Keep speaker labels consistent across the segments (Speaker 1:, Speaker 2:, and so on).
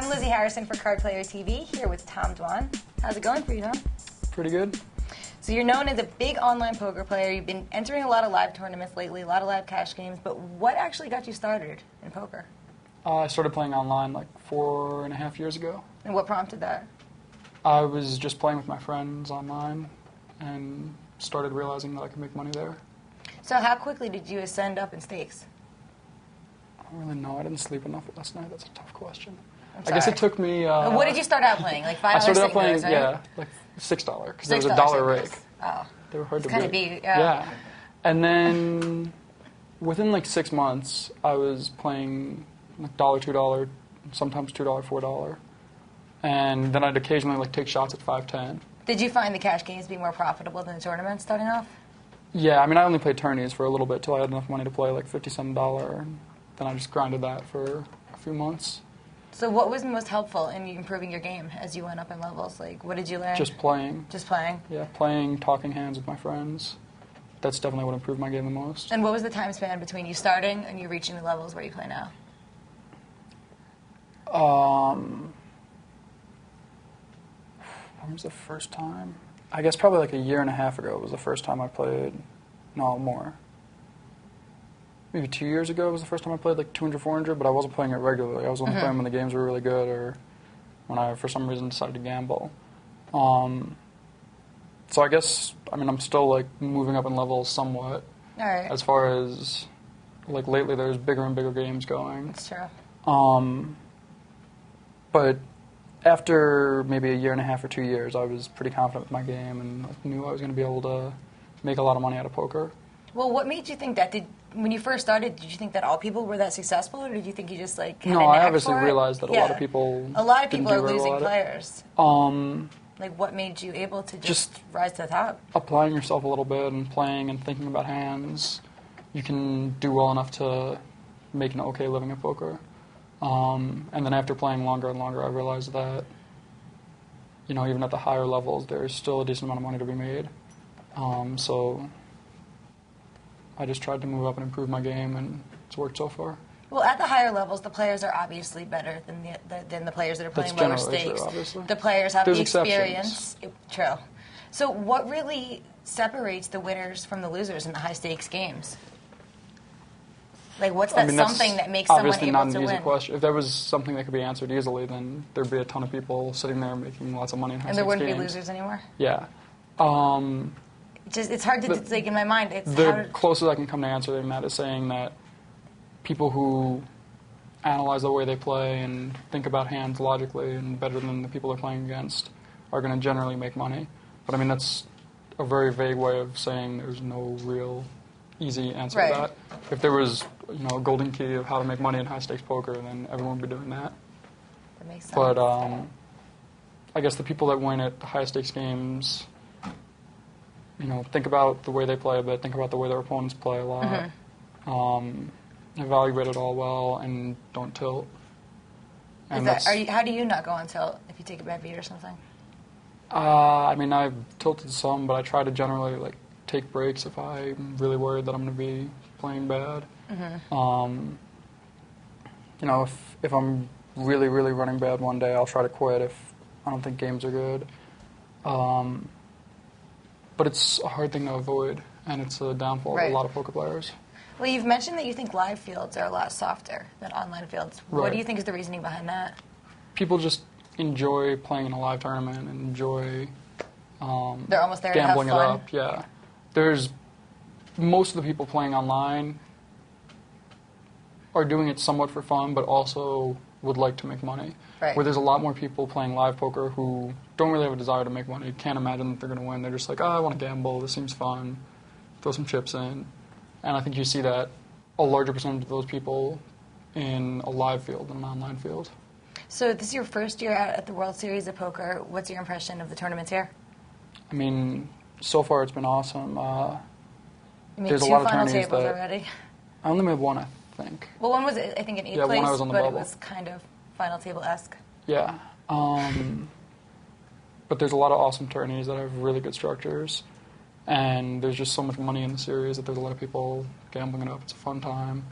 Speaker 1: I'm Lizzie Harrison for Card Player TV, here with Tom Dwan. How's it going for you, Tom?
Speaker 2: Pretty good.
Speaker 1: So you're known as a big online poker player. You've been entering a lot of live tournaments lately, a lot of live cash games, but what actually got you started in poker?
Speaker 2: I started playing online like 4.5 years ago.
Speaker 1: And what prompted that?
Speaker 2: I was just playing with my friends online and started realizing that I could make money there.
Speaker 1: So how quickly did you ascend up in stakes?
Speaker 2: I don't really know. I didn't sleep enough last night. That's a tough question.
Speaker 1: I'm
Speaker 2: I guess it took me...
Speaker 1: what did you start out playing? Like $5
Speaker 2: I started out
Speaker 1: signals,
Speaker 2: playing,
Speaker 1: right?
Speaker 2: yeah, like $6, because there was a
Speaker 1: $6
Speaker 2: dollar
Speaker 1: signals.
Speaker 2: rake.
Speaker 1: Oh.
Speaker 2: They were hard to
Speaker 1: Kind of
Speaker 2: beat.
Speaker 1: beat, yeah.
Speaker 2: And then within like 6 months, I was playing like $1, $2, sometimes $2, $4. And then I'd occasionally like take shots at 5-10.
Speaker 1: Did you find the cash games be more profitable than the tournaments starting off?
Speaker 2: Yeah, I mean, I only played tourneys for a little bit till I had enough money to play like 50-cent dollar, and then I just grinded that for a few months.
Speaker 1: So what was most helpful in improving your game as you went up in levels? Like, what did you learn?
Speaker 2: Just playing.
Speaker 1: Just playing?
Speaker 2: Yeah, playing, talking hands with my friends. That's definitely what improved my game the most.
Speaker 1: And what was the time span between you starting and you reaching the levels where you play now?
Speaker 2: When was the first time? I guess probably like 1.5 years ago was the first time I played. No, more. Maybe 2 years ago was the first time I played like 200, 400, but I wasn't playing it regularly. I was only playing when the games were really good or when I, for some reason, decided to gamble. So I guess, I mean, I'm still like moving up in levels somewhat.
Speaker 1: All right.
Speaker 2: As far as, like lately there's bigger and bigger games going.
Speaker 1: That's true.
Speaker 2: But after maybe 1.5 years or 2 years, I was pretty confident with my game and I knew I was going to be able to make a lot of money out of poker.
Speaker 1: Well, what made you think that? When you first started, did you think that all people were that successful, or did you think you just like had
Speaker 2: No,
Speaker 1: a
Speaker 2: I
Speaker 1: knack
Speaker 2: obviously
Speaker 1: for it?
Speaker 2: realized that a lot of people didn't do
Speaker 1: are
Speaker 2: very
Speaker 1: losing
Speaker 2: well at it.
Speaker 1: players.
Speaker 2: Um,
Speaker 1: Like, what made you able to
Speaker 2: Just
Speaker 1: rise to the top?
Speaker 2: applying yourself a little bit and playing and thinking about hands, you can do well enough to make an okay living at poker. And then after playing longer and longer, I realized that, you know, even at the higher levels, there's still a decent amount of money to be made. So I just tried to move up and improve my game, and it's worked so far.
Speaker 1: Well, at the higher levels, the players are obviously better than the players that are playing
Speaker 2: That's
Speaker 1: lower
Speaker 2: generally
Speaker 1: stakes.
Speaker 2: true, obviously.
Speaker 1: The players have
Speaker 2: There's
Speaker 1: the
Speaker 2: exceptions.
Speaker 1: experience. True. So what really separates the winners from the losers in the high-stakes games? Like, what's that something that makes someone
Speaker 2: obviously
Speaker 1: able
Speaker 2: not
Speaker 1: to
Speaker 2: an easy
Speaker 1: win?
Speaker 2: question. If that was something that could be answered easily, then there'd be a ton of people sitting there making lots of money in high-stakes
Speaker 1: And
Speaker 2: games.
Speaker 1: there wouldn't be losers anymore?
Speaker 2: Yeah.
Speaker 1: It's hard to like in my mind. It's
Speaker 2: The closest I can come to answering that is saying that people who analyze the way they play and think about hands logically and better than the people they're playing against are going to generally make money. But I mean, that's a very vague way of saying there's no real easy answer
Speaker 1: Right.
Speaker 2: to that. If there was, you know, a golden key of how to make money in high-stakes poker, then everyone would be doing that.
Speaker 1: That makes sense.
Speaker 2: But I guess the people that win at the high-stakes games, you know, think about the way they play a bit, think about the way their opponents play a lot, evaluate it all well, and don't tilt. And
Speaker 1: how do you not go on tilt if you take a bad beat or something?
Speaker 2: I mean, I've tilted some, but I try to generally like take breaks if I'm really worried that I'm going to be playing bad. You know, if I'm really, really running bad one day, I'll try to quit if I don't think games are good. But it's a hard thing to avoid, and it's a downfall of a lot of poker players.
Speaker 1: Well, you've mentioned that you think live fields are a lot softer than online fields.
Speaker 2: Right.
Speaker 1: What do you think is the reasoning behind that?
Speaker 2: People just enjoy playing in a live tournament and enjoy
Speaker 1: They're almost there to have
Speaker 2: gambling it
Speaker 1: fun.
Speaker 2: up. Yeah, there's most of the people playing online are doing it somewhat for fun, but also would like to make money.
Speaker 1: Right.
Speaker 2: Where there's a lot more people playing live poker who don't really have a desire to make money, can't imagine that they're going to win. They're just like, oh, I want to gamble, this seems fun, throw some chips in. And I think you see that a larger percentage of those people in a live field than an online field.
Speaker 1: So this is your first year out at the World Series of Poker. What's your impression of the tournaments here?
Speaker 2: I mean, so far it's been awesome.
Speaker 1: You made
Speaker 2: There's a
Speaker 1: 2
Speaker 2: lot of
Speaker 1: final
Speaker 2: tourneys
Speaker 1: tables
Speaker 2: that-
Speaker 1: already.
Speaker 2: I only made one, I think.
Speaker 1: Well, one was, I think, in 8th
Speaker 2: Yeah,
Speaker 1: place,
Speaker 2: one I was on the
Speaker 1: but
Speaker 2: bubble.
Speaker 1: it was kind of final table-esque.
Speaker 2: Yeah. But there's a lot of awesome tourneys that have really good structures. And there's just so much money in the series that there's a lot of people gambling it up. It's a fun time.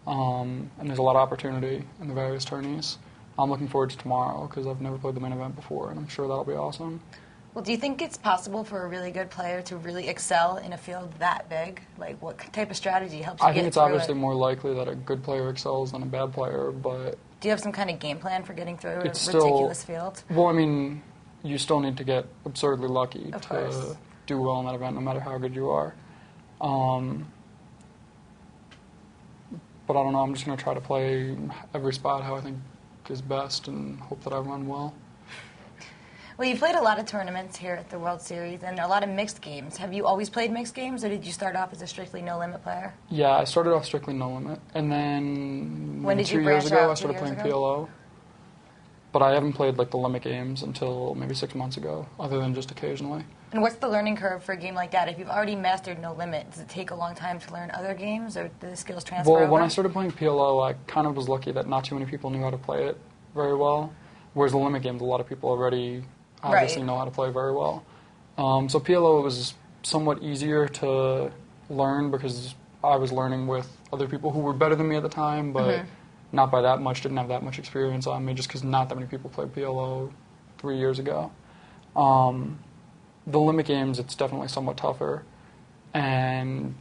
Speaker 2: And there's a lot of opportunity in the various tourneys. I'm looking forward to tomorrow because I've never played the main event before, and I'm sure that'll be awesome.
Speaker 1: Well, do you think it's possible for a really good player to really excel in a field that big? Like, what type of strategy helps you
Speaker 2: I
Speaker 1: get
Speaker 2: think it's
Speaker 1: through
Speaker 2: obviously
Speaker 1: it?
Speaker 2: more likely that a good player excels than a bad player, but
Speaker 1: Do you have some kind of game plan for getting through a
Speaker 2: it's
Speaker 1: ridiculous field?
Speaker 2: Well, I mean, you still need to get absurdly lucky
Speaker 1: Of
Speaker 2: to
Speaker 1: course.
Speaker 2: do well in that event, no matter how good you are. But I don't know, I'm just going to try to play every spot how I think is best and hope that I run well.
Speaker 1: Well, you've played a lot of tournaments here at the World Series and a lot of mixed games. Have you always played mixed games, or did you start off as a strictly no-limit player?
Speaker 2: Yeah, I started off strictly no limit, and then
Speaker 1: When did you
Speaker 2: 2 years
Speaker 1: branch
Speaker 2: ago
Speaker 1: out,
Speaker 2: I
Speaker 1: 2
Speaker 2: started
Speaker 1: years
Speaker 2: playing
Speaker 1: ago?
Speaker 2: PLO. But I haven't played like the limit games until maybe 6 months ago, other than just occasionally.
Speaker 1: And what's the learning curve for a game like that? If you've already mastered no limit, does it take a long time to learn other games, or do the skills transfer
Speaker 2: Well,
Speaker 1: over?
Speaker 2: when I started playing PLO, I kind of was lucky that not too many people knew how to play it very well. Whereas the limit games, a lot of people already obviously
Speaker 1: Right.
Speaker 2: know how to play very well. So PLO was somewhat easier to learn because I was learning with other people who were better than me at the time, but not by that much, didn't have that much experience on me just because not that many people played PLO 3 years ago. The limit games, it's definitely somewhat tougher, and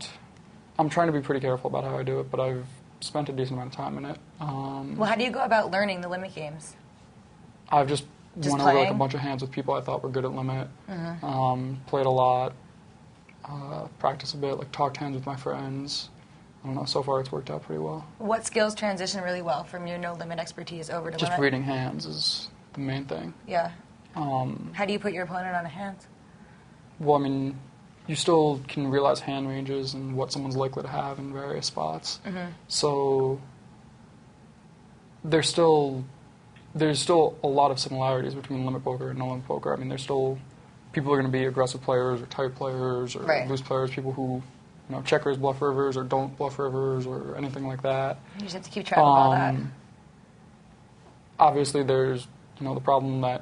Speaker 2: I'm trying to be pretty careful about how I do it, but I've spent a decent amount of time in it.
Speaker 1: Well, how do you go about learning the limit games?
Speaker 2: I've just
Speaker 1: Just
Speaker 2: went over like a
Speaker 1: playing?
Speaker 2: bunch of hands with people I thought were good at limit, played a lot, practiced a bit, like talked hands with my friends. I don't know, so far it's worked out pretty well.
Speaker 1: What skills transition really well from your no-limit expertise over to
Speaker 2: Just
Speaker 1: limit?
Speaker 2: reading hands is the main thing.
Speaker 1: Yeah. How do you put your opponent on a hand?
Speaker 2: Well, I mean, you still can realize hand ranges and what someone's likely to have in various spots. So there's still a lot of similarities between limit poker and no-limit poker. I mean, there's still people are going to be aggressive players or tight players or
Speaker 1: Right.
Speaker 2: loose players, people who, checkers bluff rivers or don't bluff rivers or anything like that.
Speaker 1: You just have to keep track of all that.
Speaker 2: Obviously, there's the problem that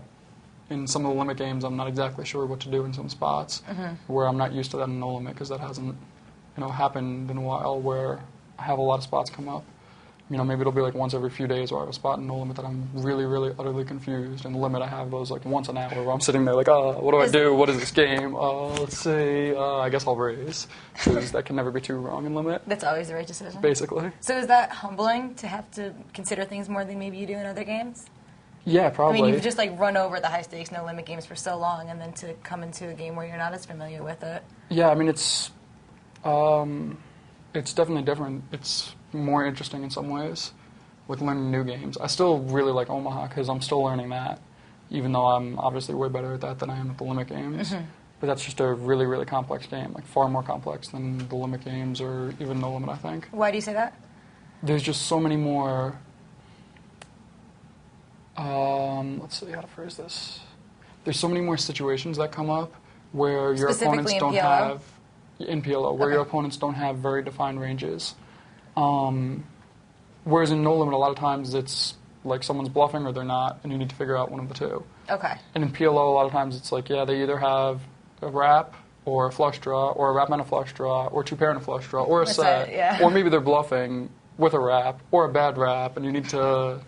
Speaker 2: in some of the limit games, I'm not exactly sure what to do in some spots where I'm not used to that in no limit because that hasn't happened in a while where I have a lot of spots come up. Maybe it'll be like once every few days where I have a spot in no limit that I'm really, really, utterly confused. In the limit, I have those like once an hour where I'm sitting there like, what do I do? What is this game? Let's see. I guess I'll raise because that can never be too wrong in limit,
Speaker 1: That's always the right decision.
Speaker 2: basically.
Speaker 1: So is that humbling to have to consider things more than maybe you do in other games?
Speaker 2: Yeah,
Speaker 1: I
Speaker 2: probably.
Speaker 1: mean, you've just like run over the high stakes no limit games for so long, and then to come into a game where you're not as familiar with it.
Speaker 2: Yeah, I mean it's definitely different. It's more interesting in some ways with learning new games. I still really like Omaha because I'm still learning that, even though I'm obviously way better at that than I am at the limit games. But that's just a really, really complex game, like far more complex than the limit games or even no limit, I think.
Speaker 1: Why do you say that?
Speaker 2: There's just so many more, let's see how to phrase this. There's so many more situations that come up where your opponents
Speaker 1: Specifically in
Speaker 2: don't
Speaker 1: PLO?
Speaker 2: have, in PLO, where your
Speaker 1: Okay.
Speaker 2: opponents don't have very defined ranges. Whereas in no limit, a lot of times it's like someone's bluffing or they're not, and you need to figure out one of the two.
Speaker 1: Okay.
Speaker 2: And in PLO, a lot of times it's like, yeah, they either have a wrap or a flush draw, or a wrap and a flush draw, or two pair and a flush draw, or a
Speaker 1: That's
Speaker 2: set,
Speaker 1: it, yeah.
Speaker 2: or maybe they're bluffing with a wrap or a bad wrap, and you need to.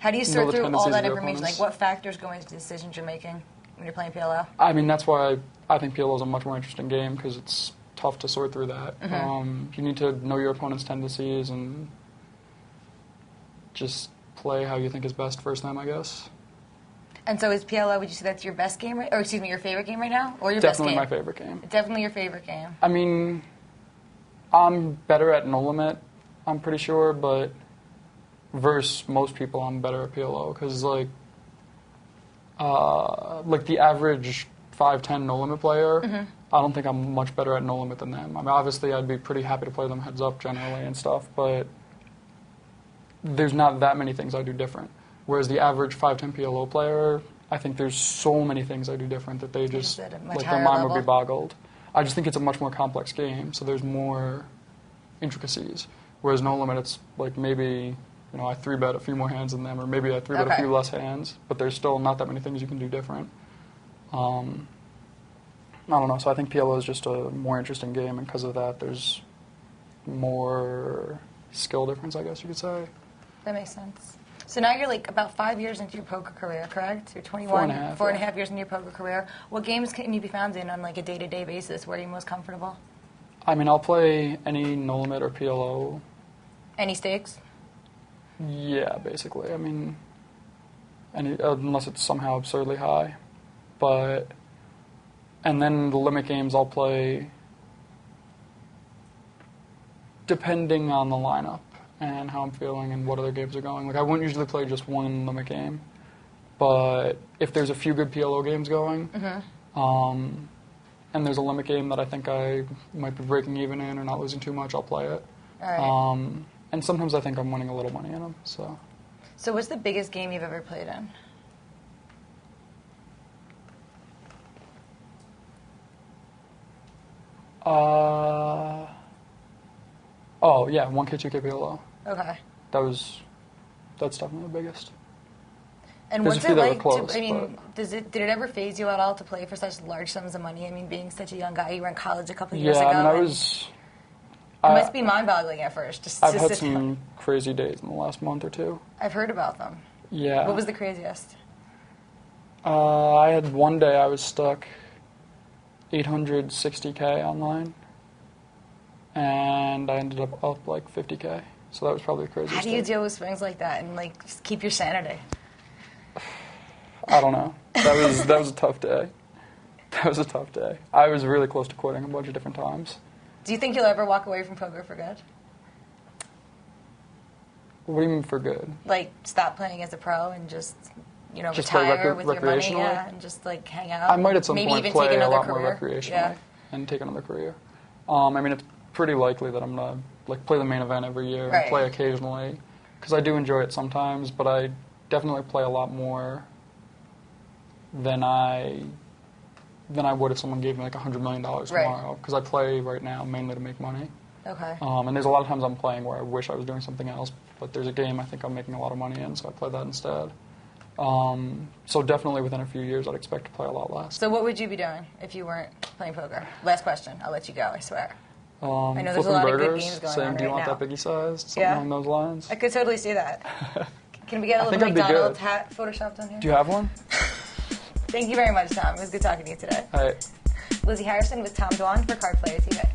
Speaker 1: How do you
Speaker 2: know
Speaker 1: sort
Speaker 2: the
Speaker 1: through all
Speaker 2: tendencies
Speaker 1: that
Speaker 2: of your
Speaker 1: information? Like,
Speaker 2: opponents.
Speaker 1: what factors go into the decisions you're making when you're playing PLO?
Speaker 2: I mean, that's why I think PLO is a much more interesting game because it's tough to sort through that. You need to know your opponent's tendencies and just play how you think is best first time, I guess.
Speaker 1: And so is PLO, would you say that's your best game, or excuse me, your favorite game right now? Or your
Speaker 2: Definitely my
Speaker 1: best game?
Speaker 2: favorite game.
Speaker 1: Definitely your favorite game.
Speaker 2: I mean, I'm better at no limit, I'm pretty sure, but versus most people, I'm better at PLO because like the average 5'10" no limit player, I don't think I'm much better at no limit than them. I mean, obviously, I'd be pretty happy to play them heads up generally and stuff, but there's not that many things I do different. Whereas the average 5'10" PLO player, I think there's so many things I do different that they just
Speaker 1: at a much
Speaker 2: like
Speaker 1: higher
Speaker 2: their mind would
Speaker 1: level.
Speaker 2: be boggled. I just think it's a much more complex game, so there's more intricacies. Whereas no limit, it's like maybe I 3-bet a few more hands than them, or maybe I 3-bet a
Speaker 1: Okay.
Speaker 2: few less hands, but there's still not that many things you can do different. I don't know, so I think PLO is just a more interesting game, and because of that, there's more skill difference, I guess you could say.
Speaker 1: That makes sense. So now you're like about 5 years into your poker career, correct? You're 21, 4.5 years into your poker career. What games can you be found in on like a day-to-day basis? Where are you most comfortable?
Speaker 2: I mean, I'll play any no limit or PLO.
Speaker 1: Any stakes?
Speaker 2: Yeah, basically. I mean, unless it's somehow absurdly high. But, and then the limit games I'll play depending on the lineup and how I'm feeling and what other games are going. Like, I wouldn't usually play just one limit game, but if there's a few good PLO games going, and there's a limit game that I think I might be breaking even in or not losing too much, I'll play it.
Speaker 1: All right.
Speaker 2: And sometimes I think I'm winning a little money in them. So
Speaker 1: what's the biggest game you've ever played in?
Speaker 2: Oh yeah, 1K, 2K PLO.
Speaker 1: Okay.
Speaker 2: That's definitely the biggest.
Speaker 1: And
Speaker 2: There's
Speaker 1: what's
Speaker 2: a few
Speaker 1: it
Speaker 2: that were
Speaker 1: like?
Speaker 2: close,
Speaker 1: I mean, did it ever phase you at all to play for such large sums of money? I mean, being such a young guy, you were in college a couple years ago.
Speaker 2: Yeah, I mean,
Speaker 1: it must be mind-boggling at first.
Speaker 2: I've had some crazy days in the last month or two.
Speaker 1: I've heard about them.
Speaker 2: Yeah.
Speaker 1: What was the craziest?
Speaker 2: I had one day I was stuck 860K online, and I ended up like 50K. So that was probably the craziest.
Speaker 1: How do you deal with swings like that and like just keep your sanity?
Speaker 2: I don't know. That was a tough day. That was a tough day. I was really close to quitting a bunch of different times.
Speaker 1: Do you think you'll ever walk away from poker for good?
Speaker 2: What do you mean for good?
Speaker 1: Like stop playing as a pro and just
Speaker 2: Just play
Speaker 1: retire with your money,
Speaker 2: recreationally?
Speaker 1: and just like hang out.
Speaker 2: I might at some
Speaker 1: maybe
Speaker 2: point
Speaker 1: even
Speaker 2: play
Speaker 1: take
Speaker 2: a
Speaker 1: another
Speaker 2: lot
Speaker 1: career.
Speaker 2: more recreationally and take another career. I mean, it's pretty likely that I'm gonna like play the main event every year and play occasionally because I do enjoy it sometimes, but I definitely play a lot more than I would if someone gave me like $100 million tomorrow, because I play right now mainly to make money.
Speaker 1: Okay.
Speaker 2: And there's a lot of times I'm playing where I wish I was doing something else, but there's a game I think I'm making a lot of money in, so I play that instead. So definitely within a few years I'd expect to play a lot less.
Speaker 1: So what would you be doing if you weren't playing poker? Last question. I'll let you go, I swear.
Speaker 2: I
Speaker 1: know there's a lot of good games going
Speaker 2: saying,
Speaker 1: on
Speaker 2: do you
Speaker 1: right
Speaker 2: want
Speaker 1: now.
Speaker 2: that biggie sized? Something along those lines.
Speaker 1: I could totally see that. Can we get a little
Speaker 2: think I'd be
Speaker 1: McDonald's
Speaker 2: good.
Speaker 1: hat photoshopped on here?
Speaker 2: Do you have one?
Speaker 1: Thank you very much, Tom. It was good talking to you today.
Speaker 2: All right.
Speaker 1: Lizzie Harrison with Tom Dwan for Card Player TV.